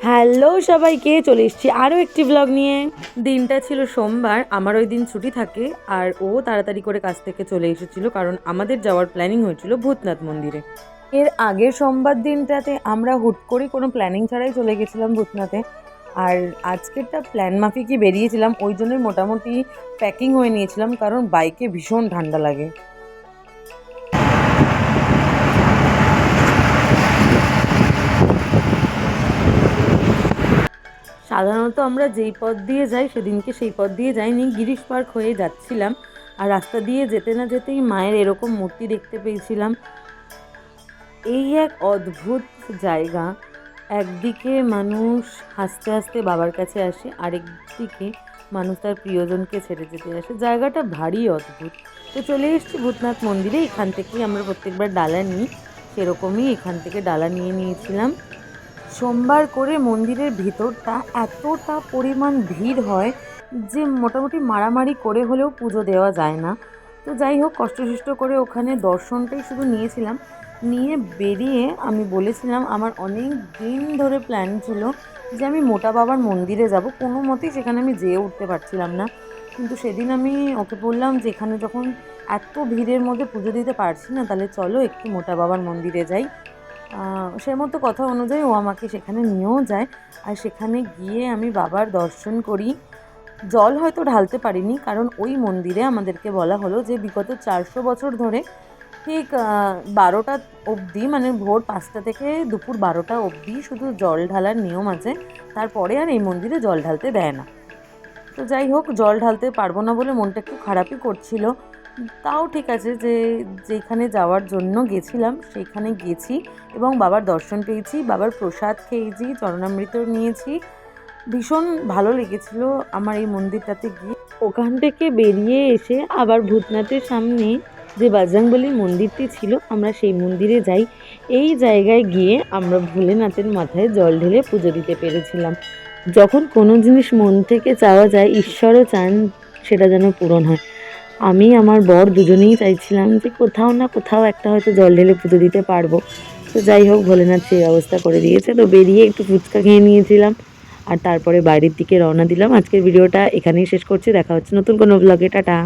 Hello সবাইকে, চলে এসেছি আরও একটি ব্লগ নিয়ে। দিনটা ছিল সোমবার, আমার ওই দিন ছুটি থাকে আর ও তাড়াতাড়ি করে কাজ থেকে চলে এসেছিল কারণ আমাদের যাওয়ার প্ল্যানিং হয়েছিল ভূতনাথ মন্দিরে। এর আগের সোমবার দিনটাতে আমরা হুট করে কোনো প্ল্যানিং ছাড়াই চলে গেছিলাম ভূতনাথে, আর আজকেরটা প্ল্যান মাফিকই বেরিয়েছিলাম। ওই জন্যই মোটামুটি প্যাকিং হয়ে নিয়েছিলাম কারণ বাইকে ভীষণ ঠান্ডা লাগে। সাধারণত আমরা যেই পথ দিয়ে যাই সেদিনকে সেই পথ দিয়ে যাইনি, গিরিশ পার্ক হয়ে যাচ্ছিলাম আর রাস্তা দিয়ে যেতে না যেতেই মায়ের এরকম মূর্তি দেখতে পেয়েছিলাম। এই এক অদ্ভুত জায়গা, একদিকে মানুষ হাসতে হাসতে বাবার কাছে আসে, আরেক দিকে মানুষ তার প্রিয়জনকে ছেড়ে যেতে আসে। জায়গাটা ভারী অদ্ভুত। তো চলে এসেছি ভূতনাথ মন্দিরে, এখান থেকেই আমরা প্রত্যেকবার ডালা নিই, সেরকমই এখান থেকে ডালা নিয়ে নিয়েছিলাম। সোমবার করে মন্দিরের ভিতরটা এতটা পরিমাণ ভিড় হয় যে মোটামুটি মারামারি করে হলেও পুজো দেওয়া যায় না। তো যাই হোক, কষ্টসৃষ্ট করে ওখানে দর্শনটাই শুধু নিয়েছিলাম। নিয়ে বেরিয়ে আমি বলেছিলাম, আমার অনেক দিন ধরে প্ল্যান ছিল যে আমি মোটা বাবার মন্দিরে যাব, কোনো মতেই সেখানে আমি যেয়ে উঠতে পারছিলাম না। কিন্তু সেদিন আমি ওকে বললাম যে এখানে যখন এত ভিড়ের মধ্যে পুজো দিতে পারছি না, তাহলে চলো একটু মোটা বাবার মন্দিরে যাই। সে মতো কথা অনুযায়ী ও আমাকে সেখানে নিয়েও যায়, আর সেখানে গিয়ে আমি বাবার দর্শন করি। জল হয়তো ঢালতে পারিনি কারণ ওই মন্দিরে আমাদেরকে বলা হলো যে বিগত 400 বছর ধরে ঠিক 12টা অবধি, মানে ভোর 5টা থেকে দুপুর 12টা অবধি শুধু জল ঢালার নিয়ম আছে, তারপরে আর এই মন্দিরে জল ঢালতে দেয় না। তো যাই হোক, জল ঢালতে পারবো না বলে মনটা একটু খারাপই করছিল। তাও ঠিক আছে, যে যেখানে যাওয়ার জন্য গেছিলাম সেইখানে গেছি এবং বাবার দর্শন পেয়েছি, বাবার প্রসাদ খেয়েছি, চরণামৃত নিয়েছি। ভীষণ ভালো লেগেছিল আমার এই মন্দিরটাতে গিয়ে। ওখান থেকে বেরিয়ে এসে আবার ভূতনাথের সামনে যে বজরংবলীর মন্দিরটি ছিল, আমরা সেই মন্দিরে যাই। এই জায়গায় গিয়ে আমরা ভোলেনাথের মাথায় জল ঢেলে পুজো দিতে পেরেছিলাম। যখন কোনো জিনিস মন থেকে চাওয়া যায়, ঈশ্বরও চান সেটা যেন পূরণ হয়। আমি আমার বর দুজনেই চাইছিলাম যে কোথাও না কোথাও একটা হয়তো জল ঢেলে পুজো দিতে পারবো। তো যাই হোক, ভোলেনাথ সেই ব্যবস্থা করে দিয়েছে। তো বেরিয়ে একটু ফুচকা খেয়ে নিয়েছিলাম আর তারপরে বাইরের দিকে রওনা দিলাম। আজকের ভিডিওটা এখানেই শেষ করছি, দেখা হচ্ছে নতুন কোনো ব্লগে। টাটা।